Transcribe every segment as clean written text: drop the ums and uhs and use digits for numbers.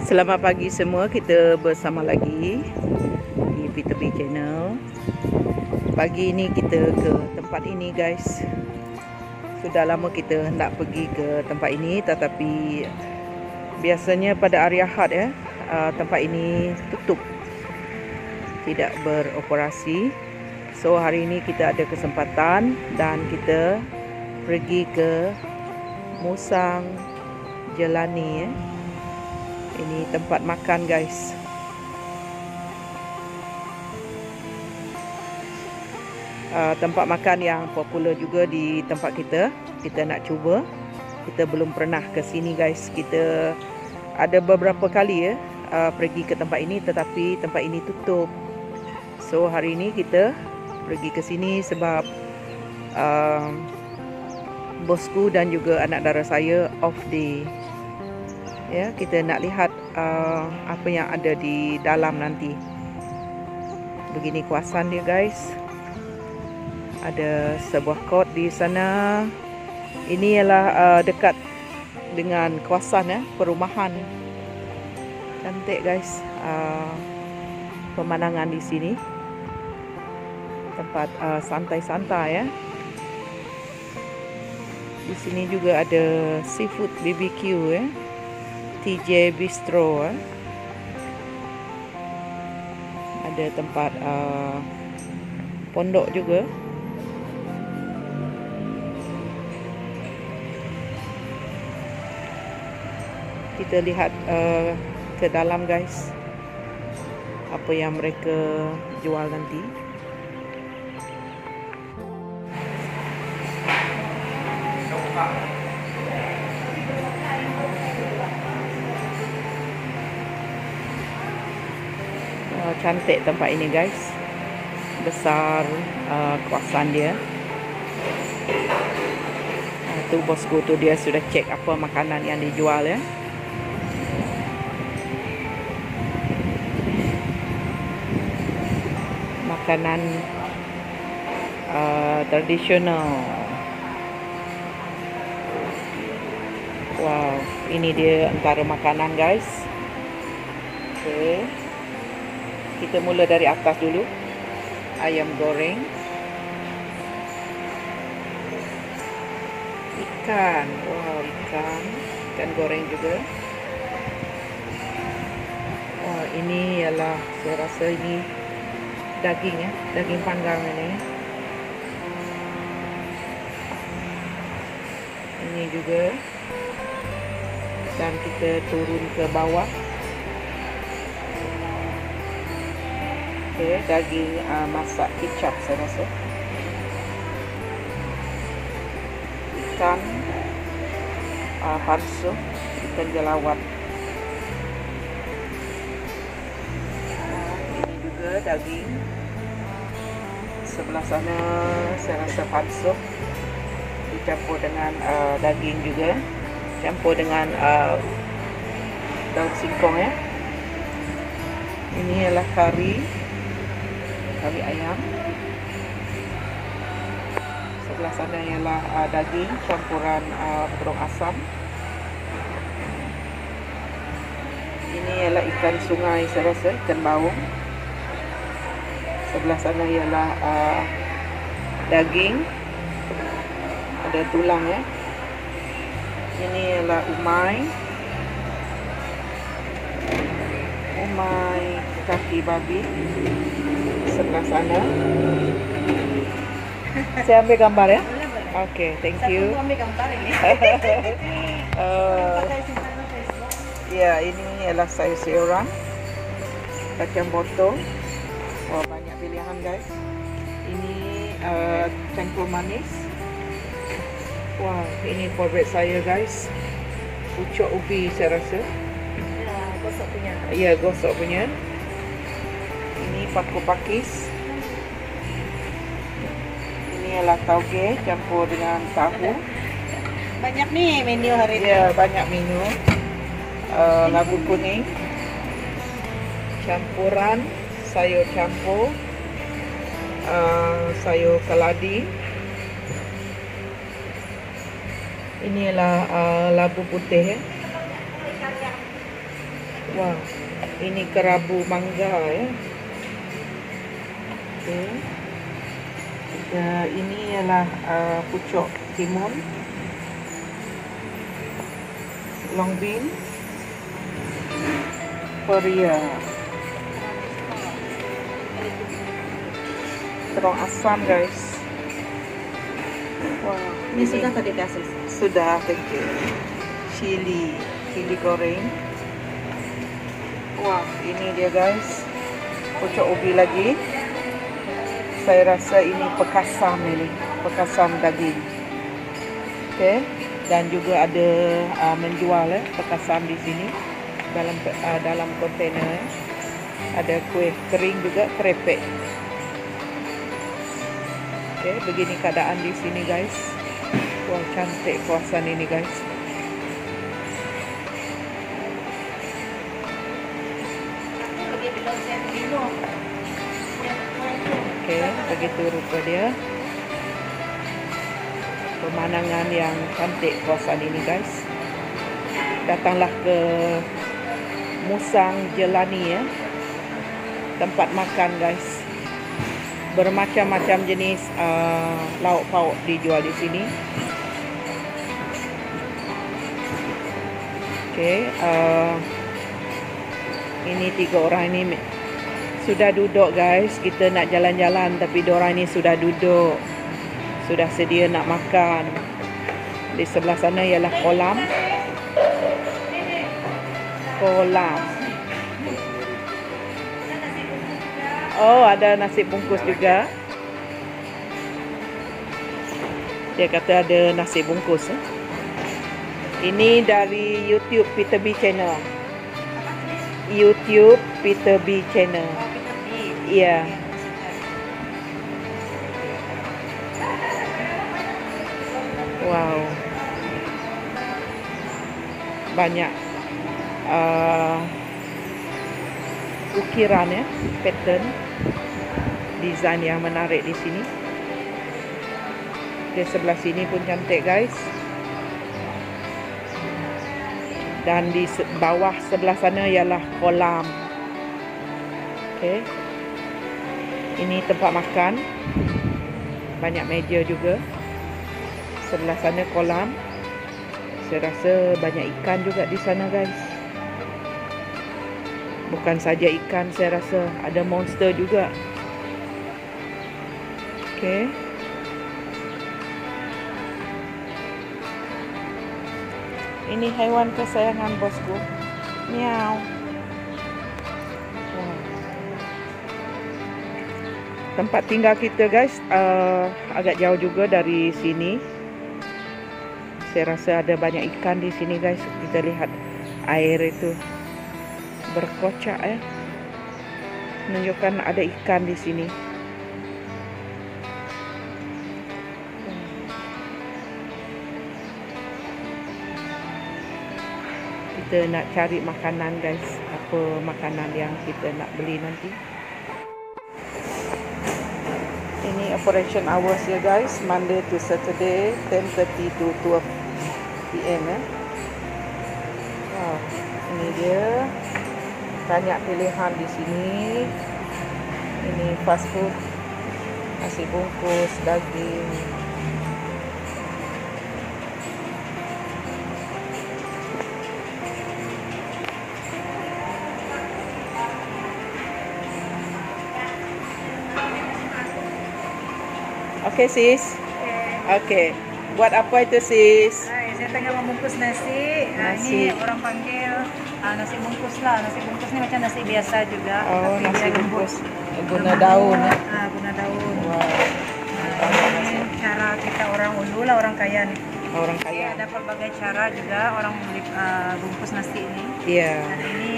Selamat pagi semua, kita bersama lagi di P2P Channel. Pagi ini kita ke tempat ini guys. Sudah lama kita hendak pergi ke tempat ini, tetapi biasanya pada hari Ahad tempat ini tutup, tidak beroperasi. So hari ini kita ada kesempatan dan kita pergi ke Musang Jelani. Ini tempat makan guys. Tempat makan yang popular juga di tempat kita. Kita nak cuba. Kita belum pernah ke sini guys. Kita ada beberapa kali pergi ke tempat ini, tetapi tempat ini tutup. So hari ini kita pergi ke sini sebab bosku dan juga anak dara saya off day. Ya, kita nak lihat apa yang ada di dalam nanti. Begini kawasan dia guys. Ada sebuah kot di sana. Ini ialah dekat dengan kawasan perumahan. Cantik guys. Pemandangan di sini. Tempat santai-santai . Di sini juga ada seafood BBQ TJ Bistro. Ada tempat pondok juga. Kita lihat ke dalam guys, apa yang mereka jual nanti. Cantik tempat ini guys. Besar kawasan dia. Tu bosku tu dia sudah cek apa makanan yang dijual . Makanan tradisional. Wow, ini dia antara makanan guys. Okay. Kita mula dari atas dulu. Ayam goreng. Ikan. Wow, ikan. Ikan goreng juga. Wah, ini ialah, saya rasa ini daging daging panggang ini. Ini juga. Dan kita turun ke bawah. Okay, daging masak kicap saya rasa. Ikan parsu, ikan jelawat. Ini juga daging. Sebelah sana saya rasa parsu dicampur dengan daging juga, campur dengan daun singkong . Ini ialah kari ayam. Sebelah sana ialah daging campuran berong asam. Ini ialah ikan sungai saya rasa, ikan baung. Sebelah sana ialah daging, ada tulang . Ini ialah umai kaki babi. Sebelah sana. Saya ambil gambar . Okay, thank you. Saya ambil gambar ini. Ya, ini ialah sayur-sayuran, kacang botol. Wah, banyak pilihan guys. Ini cangkul manis. Wah, ini favourite saya guys. Pucuk ubi saya rasa. Gosok punya. Ya, gosok punya. Ini paku pakis. Ini ialah tauge campur dengan tahu. Banyak nih menu hari ini. Ya, banyak menu. Labu kuning, campuran, sayur campur, sayur keladi. Ini ialah labu putih . Wah, ini kerabu mangga ya. Oke. Ini ialah pucuk timun, long bean, peria, terong asam guys. Wah, Ini sudah tadi kasih. sudah, thank you. Chili goreng. Wah, ini dia guys, pucuk ubi lagi. Saya rasa ini pekasam daging. Okey, dan juga ada menjual pekasam di sini dalam kontainer. Ada kuih kering juga, krepek. Okey, begini keadaan di sini guys. Wah, cantik kawasan ini guys. Okey, begitu rupa dia. Pemandangan yang cantik kawasan ini guys. Datanglah ke Musang Jelani ya. Tempat makan guys. Bermacam-macam jenis lauk pauk dijual di sini. Okey, ini 3 orang ini sudah duduk guys. Kita nak jalan-jalan tapi diorang ini sudah duduk. Sudah sedia nak makan. Di sebelah sana ialah kolam. Oh, ada nasi bungkus juga. Dia kata ada nasi bungkus. Ini dari YouTube Peter B Channel. YouTube Peter B Channel. Iya. Wow. Banyak ukiran ya, pattern, desain yang menarik di sini. Di sebelah sini pun cantik guys. Dan di bawah sebelah sana ialah kolam. Okey. Ini tempat makan. Banyak meja juga. Sebelah sana kolam. Saya rasa banyak ikan juga di sana guys. Bukan saja ikan, saya rasa ada monster juga. Okey. Ini haiwan kesayangan bosku. Miau. Wow. Tempat tinggal kita guys agak jauh juga dari sini. Saya rasa ada banyak ikan di sini guys. Kita lihat air itu berkocak ya. Menunjukkan ada ikan di sini. Kita nak cari makanan guys. Apa makanan yang kita nak beli nanti. Ini operation hours ya guys. Monday to Saturday 10:30 to 12 PM ya. Wow, ini dia. Banyak pilihan di sini. Ini fast food. Nasi bungkus, daging. Okey sis. Okey. Buat apa itu sis? Hai, saya tengah membungkus nasi. Nasi. Ini orang panggil nasi bungkus lah. Nasi bungkus ni macam nasi biasa juga. Oh, tapi nasi dia lembut. bungkus guna daun ya. Guna daun. Wow. Ini cara kita orang ulu lah, orang kaya nih. Orang kaya. Ada pelbagai cara juga orang beli bungkus nasi ini. Iya. Dan ini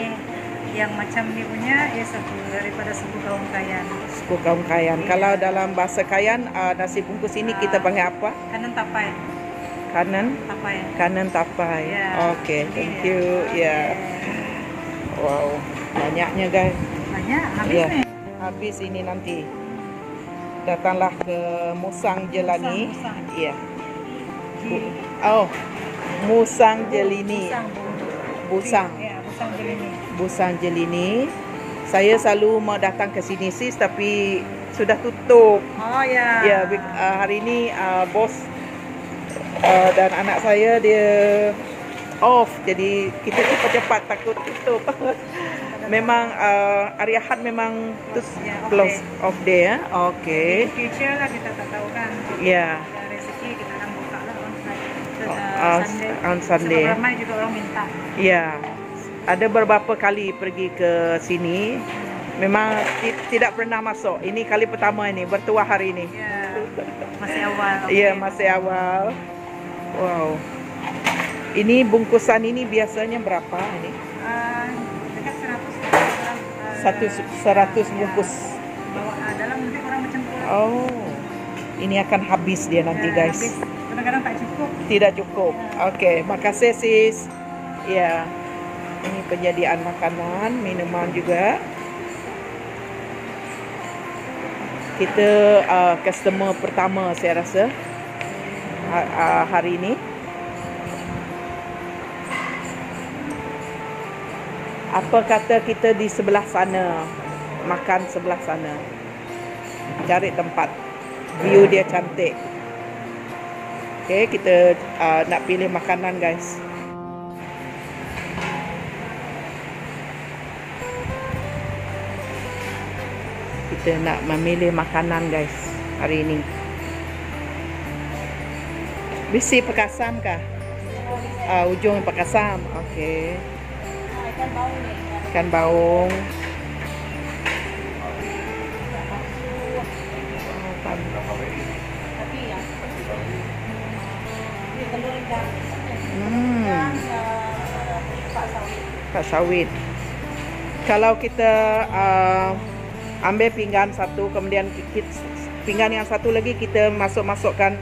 yang macam ni punya daripada suku kaum Kayan. Suku kaum Kayan. Kalau dalam bahasa Kayan, nasi bungkus ini kita panggil apa? Kanan tapai. Kanan tapai. Ya. Okey, thank you. Ya. Wow, banyaknya guys. Banyak habis Ya. nih. Habis ini nanti. Datanglah ke Musang Jelani. Musang. Ya. Oh, Musang Jelini. Musang Busang. Ya, Busang Jelini. Busang Jelini. Saya selalu mau datang ke sini sis, tapi sudah tutup. Oh ya. Ya, hari ini bos dan anak saya dia off, jadi kita cepat-cepat takut tutup. Memang hari Ahad memang Ya, close off day ya. In Okey. future lah kita tak tahu kan. Ya. Ada rezeki kita akan buka lah On Sunday. Sebab ramai juga orang minta. Ya. Ada beberapa kali pergi ke sini. Memang tidak pernah masuk. Ini kali pertama ini, bertuah hari ini. Ya. Masih awal. Ya, masih awal. Wow. Ini bungkusan ini biasanya berapa ini? Dekat 100. 100 bungkus. Bawa dalam nanti orang macam tu. Oh. Ini akan habis dia nanti guys. Habis. Kadang-kadang tak cukup. Tidak cukup. Okey, makasih sis. Ya. Ini penyediaan makanan, minuman juga. Kita customer pertama saya rasa hari ini. Apa kata kita di sebelah sana, makan sebelah sana. Cari tempat. View dia cantik. Okey, kita nak pilih makanan guys. Kita nak memilih makanan guys hari ini. Bisi Pakasam kah? Ujung Pakasam. Okey. Ikan baung ni. Ikan baung. Tapi ya. Ini telur ikan. Pak sawit. Kalau kita ambil pinggan satu, kemudian pinggan yang satu lagi kita masukkan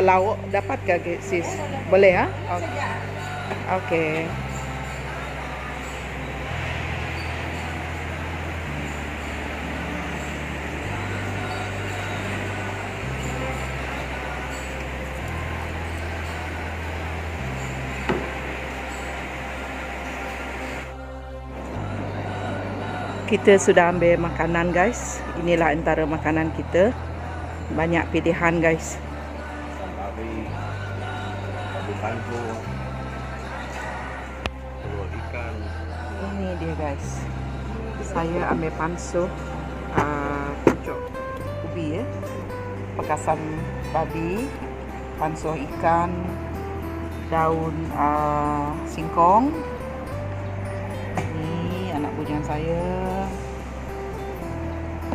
lauk, dapatkah sis? Boleh ya? Okey. Kita sudah ambil makanan guys. Inilah antara makanan kita. Banyak pilihan guys. Babi, babi panco, telur ikan. Ini dia guys. Saya ambil panso, pucuk ubi ya. Pekasan babi, panso ikan, daun singkong. Ini anak bujang saya.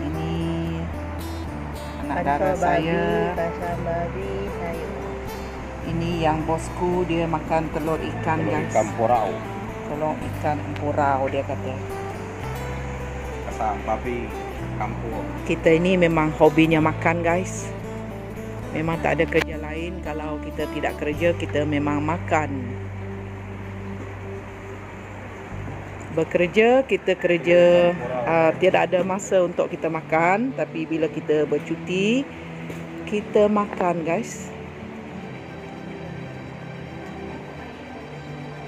Ini anak dara saya. babi sayur. Ini yang bosku, dia makan telur ikan Telur guys. ikan porau, Telur ikan purau dia kata. kasam babi kampung. Kita ini memang hobinya makan guys. Memang tak ada kerja lain. Kalau kita tidak kerja, kita memang makan. Bekerja, kita kerja, tiada ada masa untuk kita makan. Tapi bila kita bercuti, kita makan guys.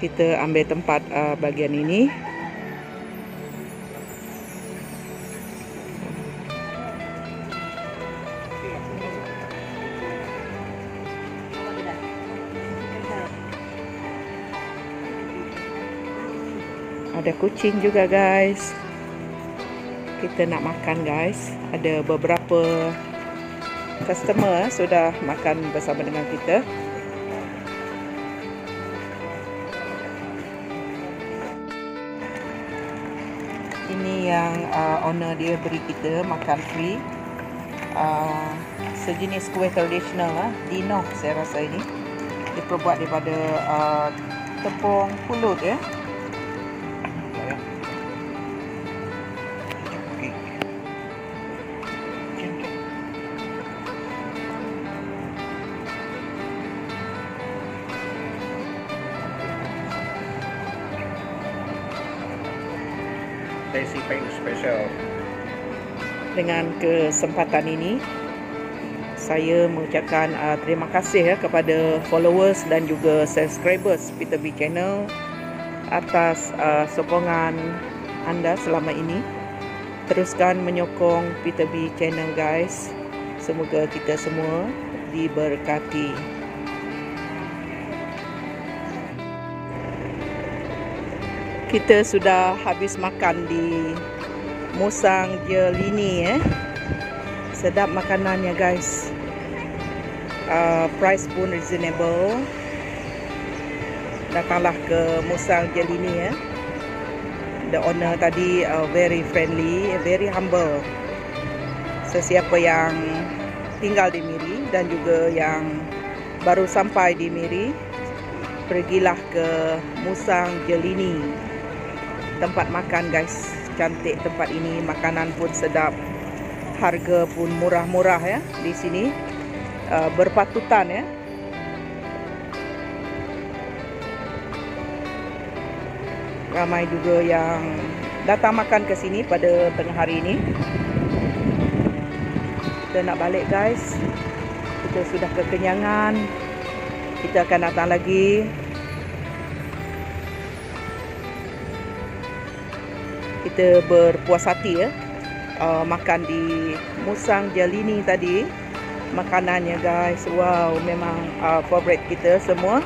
Kita ambil tempat bagian ini. Ada kucing juga guys. Kita nak makan guys. Ada beberapa customer sudah makan bersama dengan kita. Ini yang owner dia beri kita makan free. Sejenis kuih tradisional lah. Dino saya rasa ini. Dia perbuat daripada tepung pulut ya. Desi Peng Special. Dengan kesempatan ini, saya mengucapkan terima kasih ya kepada followers dan juga subscribers Peter B Channel. atas sokongan anda selama ini. Teruskan menyokong Peter B channel guys. Semoga kita semua diberkati. Kita sudah habis makan di Musang Jelini Sedap makanannya guys. Price pun reasonable. Datanglah ke Musang Jelini The owner tadi very friendly, very humble. Sesiapa yang tinggal di Miri dan juga yang baru sampai di Miri, pergilah ke Musang Jelini. Tempat makan guys, cantik tempat ini, makanan pun sedap, harga pun murah-murah di sini, berpatutan Ramai juga yang datang makan ke sini pada tengah hari ini. Kita nak balik guys. Kita sudah kekenyangan. Kita akan datang lagi. Kita berpuas hati makan di Musang Jelini tadi. Makanannya guys, wow, memang favourite kita semua.